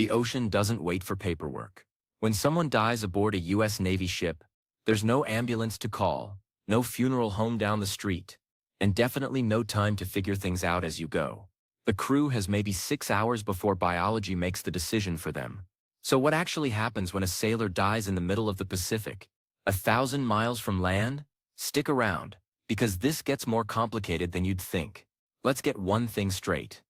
The ocean doesn't wait for paperwork. When someone dies aboard a U.S. Navy ship, there's no ambulance to call, no funeral home down the street, and definitely no time to figure things out as you go. The crew has maybe 6 hours before biology makes the decision for them. So what actually happens when a sailor dies in the middle of the Pacific, 1,000 miles from land? Stick around, because this gets more complicated than you'd think. Let's get one thing straight.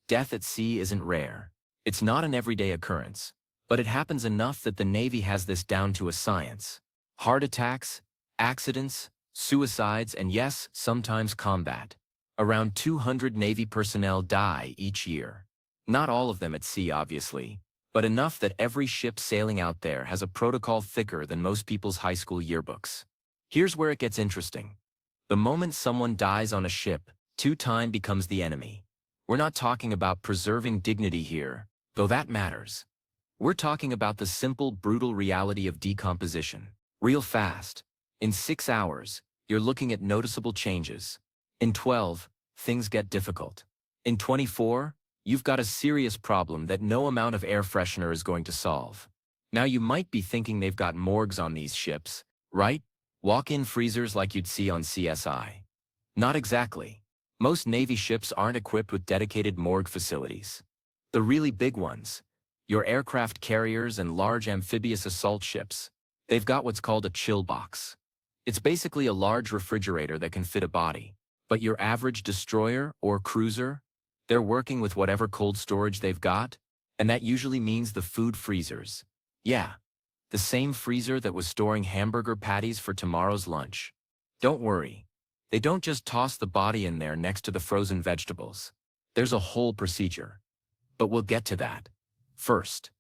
Death at sea isn't rare. It's not an everyday occurrence, but it happens enough that the Navy has this down to a science. Heart attacks, accidents, suicides, and yes, sometimes combat. Around 200 Navy personnel die each year. Not all of them at sea, obviously, but enough that every ship sailing out there has a protocol thicker than most people's high school yearbooks. Here's where it gets interesting. The moment someone dies on a ship, time becomes the enemy. We're not talking about preserving dignity here, though that matters. We're talking about the simple, brutal reality of decomposition. Real fast. In 6 hours, you're looking at noticeable changes. In 12, things get difficult. In 24, you've got a serious problem that no amount of air freshener is going to solve. Now you might be thinking they've got morgues on these ships, right? Walk-in freezers like you'd see on CSI. Not exactly. Most Navy ships aren't equipped with dedicated morgue facilities. The really big ones, your aircraft carriers and large amphibious assault ships, they've got what's called a chill box. It's basically a large refrigerator that can fit a body. But your average destroyer or cruiser, they're working with whatever cold storage they've got, and that usually means the food freezers. Yeah, the same freezer that was storing hamburger patties for tomorrow's lunch. Don't worry, they don't just toss the body in there next to the frozen vegetables. There's a whole procedure. But we'll get to that. First,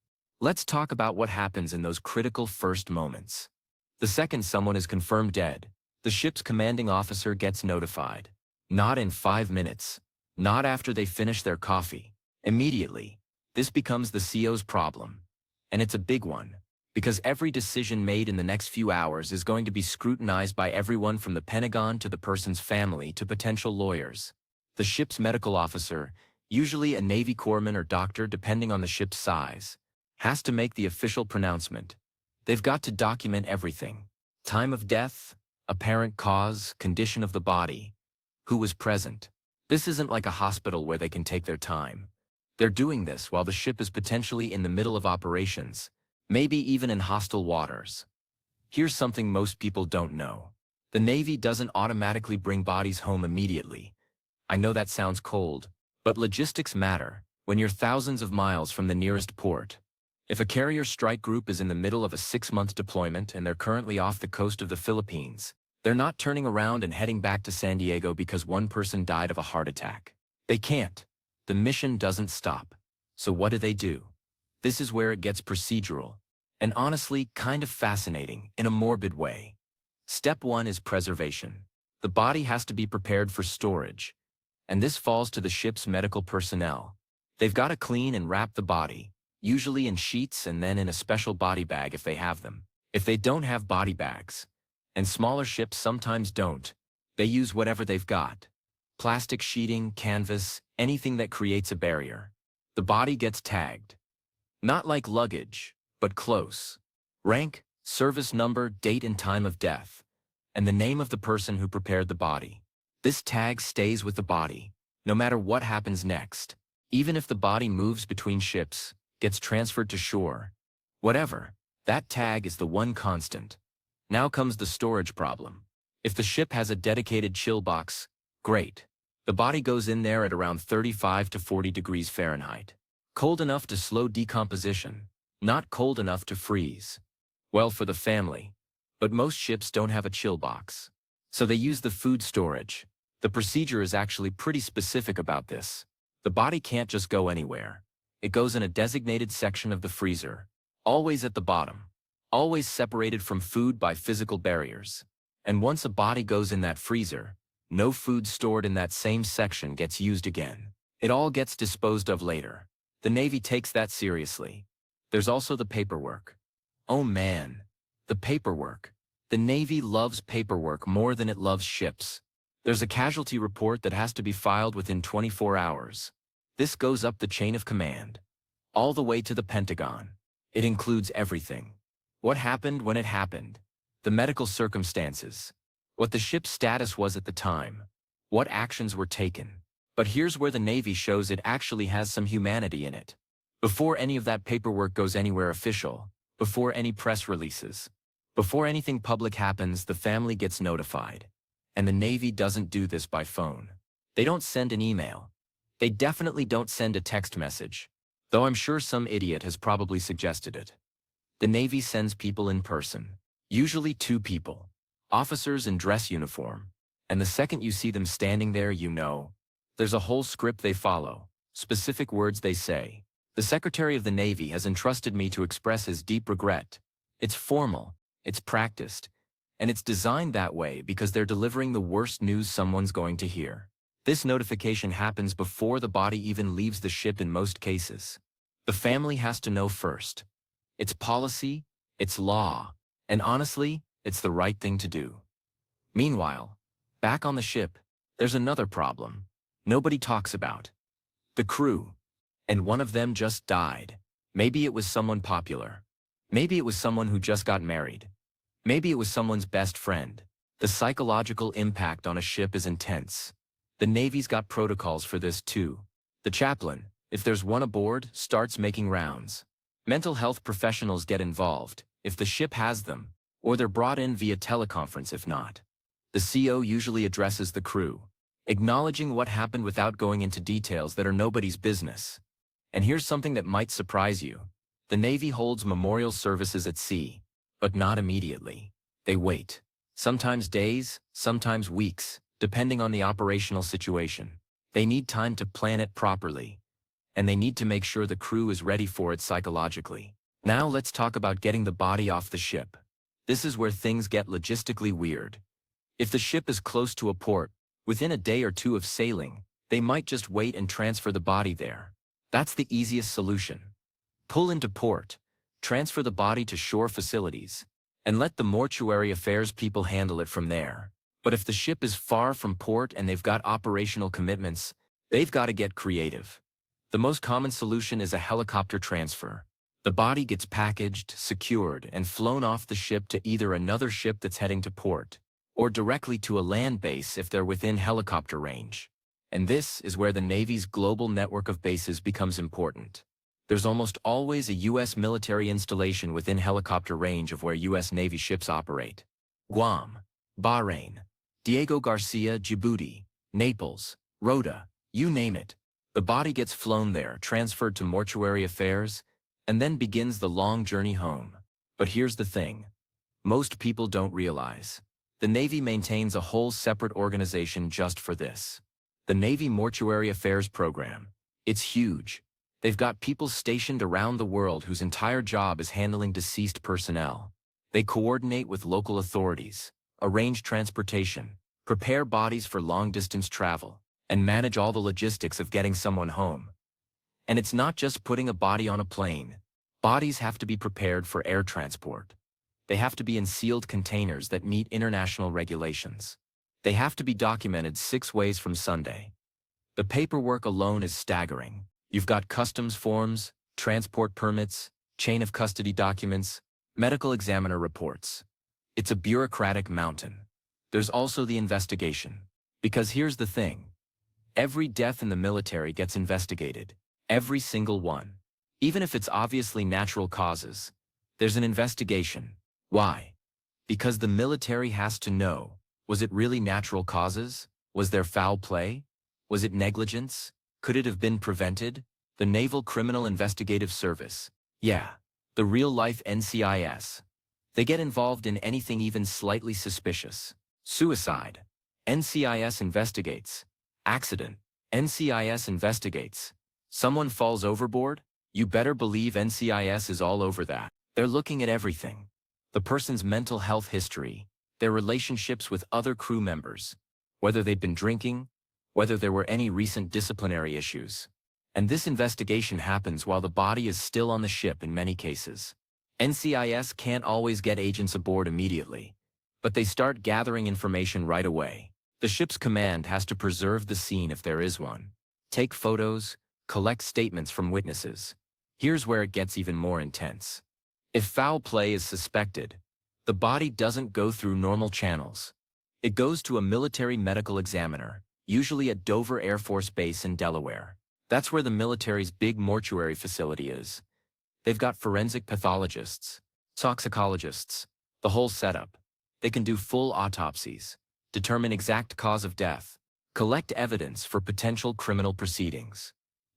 let's talk about what happens in those critical first moments. The second someone is confirmed dead, the ship's commanding officer gets notified. Not in 5 minutes. Not after they finish their coffee. Immediately. This becomes the CO's problem. And it's a big one, because every decision made in the next few hours is going to be scrutinized by everyone from the Pentagon to the person's family to potential lawyers. The ship's medical officer, usually a Navy corpsman or doctor depending on the ship's size, has to make the official pronouncement. They've got to document everything. Time of death, apparent cause, condition of the body, who was present. This isn't like a hospital where they can take their time. They're doing this while the ship is potentially in the middle of operations, maybe even in hostile waters. Here's something most people don't know. The Navy doesn't automatically bring bodies home immediately. I know that sounds cold, but logistics matter when you're thousands of miles from the nearest port. If a carrier strike group is in the middle of a 6-month deployment and they're currently off the coast of the Philippines, they're not turning around and heading back to San Diego because one person died of a heart attack. They can't. The mission doesn't stop. So what do? This is where it gets procedural, and honestly kind of fascinating in a morbid way. Step 1 is preservation. The body has to be prepared for storage, and this falls to the ship's medical personnel. They've got to clean and wrap the body, usually in sheets and then in a special body bag if they have them. If they don't have body bags, and smaller ships sometimes don't, they use whatever they've got. Plastic sheeting, canvas, anything that creates a barrier. The body gets tagged. Not like luggage, but close. Rank, service number, date and time of death, and the name of the person who prepared the body. This tag stays with the body, no matter what happens next. Even if the body moves between ships, gets transferred to shore, whatever, that tag is the one constant. Now comes the storage problem. If the ship has a dedicated chill box, great. The body goes in there at around 35 to 40 degrees Fahrenheit. Cold enough to slow decomposition, not cold enough to freeze. Well, for the family. But most ships don't have a chill box. So they use the food storage. The procedure is actually pretty specific about this. The body can't just go anywhere. It goes in a designated section of the freezer, always at the bottom. Always separated from food by physical barriers. And once a body goes in that freezer, no food stored in that same section gets used again. It all gets disposed of later. The Navy takes that seriously. There's also the paperwork. Oh man, the paperwork. The Navy loves paperwork more than it loves ships. There's a casualty report that has to be filed within 24 hours. This goes up the chain of command. all the way to the Pentagon. It includes everything. What happened when it happened, the medical circumstances, what the ship's status was at the time, what actions were taken. But here's where the Navy shows it actually has some humanity in it. Before any of that paperwork goes anywhere official, before any press releases, before anything public happens, the family gets notified. And the Navy doesn't do this by phone. They don't send an email. They definitely don't send a text message, though I'm sure some idiot has probably suggested it. The Navy sends people in person, usually 2 people, officers in dress uniform, and the second you see them standing there, you know, there's a whole script they follow, specific words they say. The Secretary of the Navy has entrusted me to express his deep regret. It's formal, it's practiced, and it's designed that way because they're delivering the worst news someone's going to hear. This notification happens before the body even leaves the ship in most cases. The family has to know first. It's policy, it's law, and honestly, it's the right thing to do. Meanwhile, back on the ship, there's another problem nobody talks about. The crew. And one of them just died. Maybe it was someone popular. Maybe it was someone who just got married. Maybe it was someone's best friend. The psychological impact on a ship is intense. The Navy's got protocols for this too. The chaplain, if there's one aboard, starts making rounds. Mental health professionals get involved, if the ship has them, or they're brought in via teleconference if not. The CO usually addresses the crew, acknowledging what happened without going into details that are nobody's business. And here's something that might surprise you. The Navy holds memorial services at sea, but not immediately. They wait. Sometimes days, sometimes weeks, depending on the operational situation. They need time to plan it properly, and they need to make sure the crew is ready for it psychologically. Now let's talk about getting the body off the ship. This is where things get logistically weird. If the ship is close to a port, within a day or 2 of sailing, they might just wait and transfer the body there. That's the easiest solution. Pull into port, transfer the body to shore facilities, and let the mortuary affairs people handle it from there. But if the ship is far from port and they've got operational commitments, they've got to get creative. The most common solution is a helicopter transfer. The body gets packaged, secured, and flown off the ship to either another ship that's heading to port, or directly to a land base if they're within helicopter range. And this is where the Navy's global network of bases becomes important. There's almost always a U.S. military installation within helicopter range of where U.S. Navy ships operate. Guam, Bahrain, Diego Garcia, Djibouti, Naples, Rota, you name it. The body gets flown there, transferred to mortuary affairs, and then begins the long journey home. But here's the thing. Most people don't realize. The Navy maintains a whole separate organization just for this. The Navy Mortuary Affairs Program. It's huge. They've got people stationed around the world whose entire job is handling deceased personnel. They coordinate with local authorities, arrange transportation, prepare bodies for long-distance travel, and manage all the logistics of getting someone home. And it's not just putting a body on a plane. Bodies have to be prepared for air transport. They have to be in sealed containers that meet international regulations. They have to be documented 6 ways from Sunday. The paperwork alone is staggering. You've got customs forms, transport permits, chain of custody documents, medical examiner reports. It's a bureaucratic mountain. There's also the investigation. Because here's the thing. Every death in the military gets investigated. Every single one. Even if it's obviously natural causes, there's an investigation. Why? Because the military has to know, was it really natural causes? Was there foul play? Was it negligence? Could it have been prevented? The Naval Criminal Investigative Service. Yeah, the real-life NCIS. They get involved in anything even slightly suspicious. Suicide. NCIS investigates. Accident. NCIS investigates. Someone falls overboard? You better believe NCIS is all over that. They're looking at everything. The person's mental health history, their relationships with other crew members, whether they've been drinking, whether there were any recent disciplinary issues. And this investigation happens while the body is still on the ship in many cases. NCIS can't always get agents aboard immediately, but they start gathering information right away. The ship's command has to preserve the scene if there is one. Take photos, collect statements from witnesses, Here's where it gets even more intense. If foul play is suspected, the body doesn't go through normal channels. It goes to a military medical examiner, usually at Dover Air Force Base in Delaware. That's where the military's big mortuary facility is. They've got forensic pathologists, toxicologists, the whole setup. They can do full autopsies, determine exact cause of death, collect evidence for potential criminal proceedings.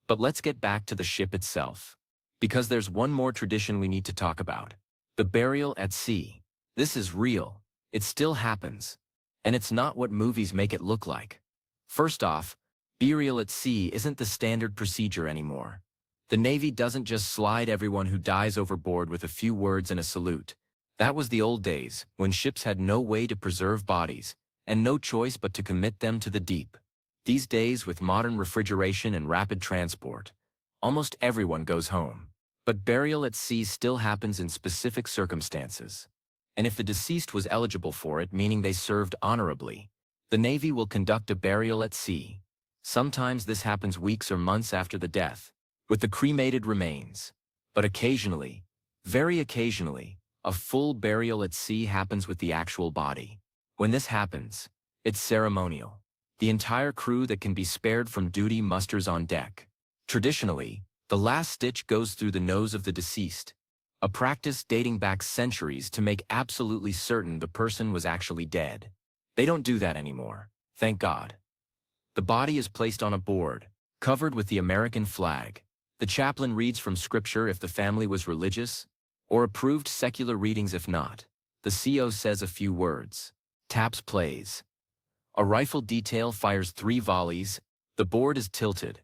But let's get back to the ship itself. Because there's one more tradition we need to talk about. The burial at sea. This is real. It still happens. And it's not what movies make it look like. First off, burial at sea isn't the standard procedure anymore. The Navy doesn't just slide everyone who dies overboard with a few words and a salute. That was the old days, when ships had no way to preserve bodies, and no choice but to commit them to the deep. These days, with modern refrigeration and rapid transport, almost everyone goes home. But burial at sea still happens in specific circumstances. And if the deceased was eligible for it, meaning they served honorably, the Navy will conduct a burial at sea. Sometimes this happens weeks or months after the death, with the cremated remains. But occasionally, very occasionally, a full burial at sea happens with the actual body. When this happens, it's ceremonial. The entire crew that can be spared from duty musters on deck. Traditionally, the last stitch goes through the nose of the deceased, a practice dating back centuries to make absolutely certain the person was actually dead. They don't do that anymore, thank God. The body is placed on a board, covered with the American flag. The chaplain reads from scripture if the family was religious, or approved secular readings if not. The CO says a few words. Taps plays. A rifle detail fires 3 volleys, the board is tilted,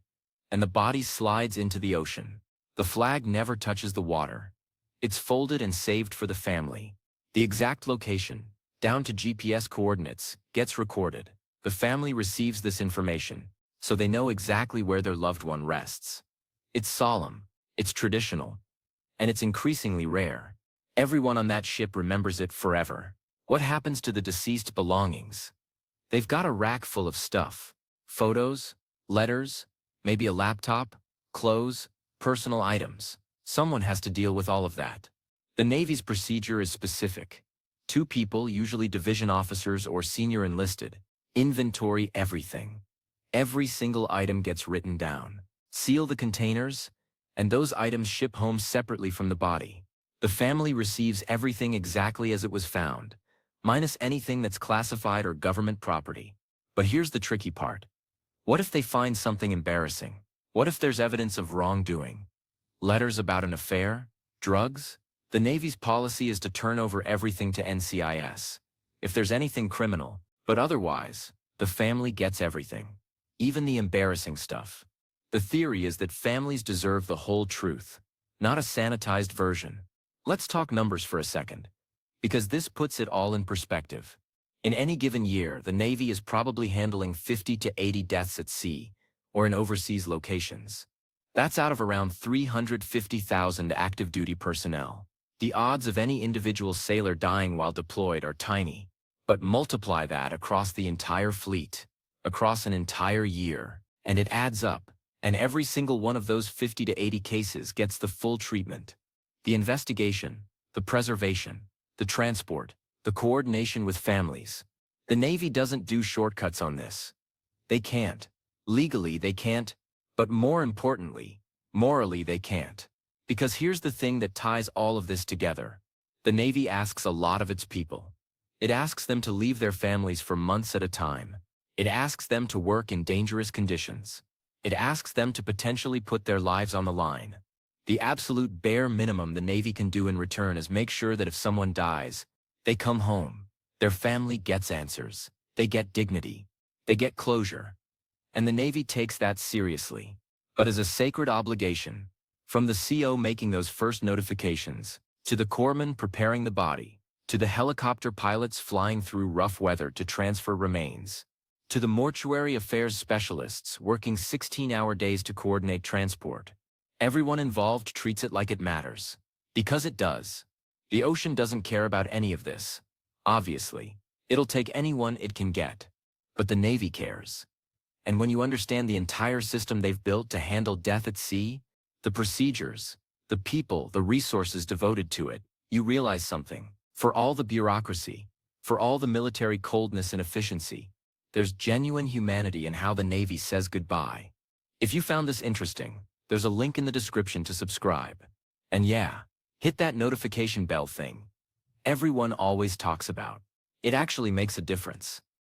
and the body slides into the ocean. The flag never touches the water. It's folded and saved for the family. The exact location, down to GPS coordinates, gets recorded. The family receives this information, so they know exactly where their loved one rests. It's solemn, it's traditional, and it's increasingly rare. Everyone on that ship remembers it forever. What happens to the deceased belongings? They've got a rack full of stuff. Photos, letters, maybe a laptop, clothes, personal items. Someone has to deal with all of that. The Navy's procedure is specific. 2 people, usually division officers or senior enlisted, inventory everything. Every single item gets written down. Seal the containers, and those items ship home separately from the body. The family receives everything exactly as it was found, minus anything that's classified or government property. But here's the tricky part. What if they find something embarrassing? What if there's evidence of wrongdoing? Letters about an affair? Drugs? The Navy's policy is to turn over everything to NCIS. If there's anything criminal, but otherwise, the family gets everything. Even the embarrassing stuff. The theory is that families deserve the whole truth, not a sanitized version. Let's talk numbers for a second, because this puts it all in perspective. In any given year, the Navy is probably handling 50 to 80 deaths at sea, or in overseas locations. That's out of around 350,000 active duty personnel. The odds of any individual sailor dying while deployed are tiny, but multiply that across the entire fleet, across an entire year, and it adds up, and every single one of those 50 to 80 cases gets the full treatment. The investigation, the preservation, the transport, the coordination with families. The Navy doesn't do shortcuts on this. They can't. Legally, they can't, but more importantly, morally, they can't. Because here's the thing that ties all of this together. The Navy asks a lot of its people. It asks them to leave their families for months at a time. It asks them to work in dangerous conditions. It asks them to potentially put their lives on the line. The absolute bare minimum the Navy can do in return is make sure that if someone dies, they come home. Their family gets answers. They get dignity. They get closure. And the Navy takes that seriously. But as a sacred obligation, from the CO making those first notifications, to the corpsman preparing the body, to the helicopter pilots flying through rough weather to transfer remains, to the mortuary affairs specialists working 16-hour days to coordinate transport, everyone involved treats it like it matters. Because it does. The ocean doesn't care about any of this. Obviously, it'll take anyone it can get. But the Navy cares. And when you understand the entire system they've built to handle death at sea, the procedures, the people, the resources devoted to it, you realize something. For all the bureaucracy, for all the military coldness and efficiency, there's genuine humanity in how the Navy says goodbye. If you found this interesting, there's a link in the description to subscribe. And yeah, hit that notification bell thing everyone always talks about. It actually makes a difference.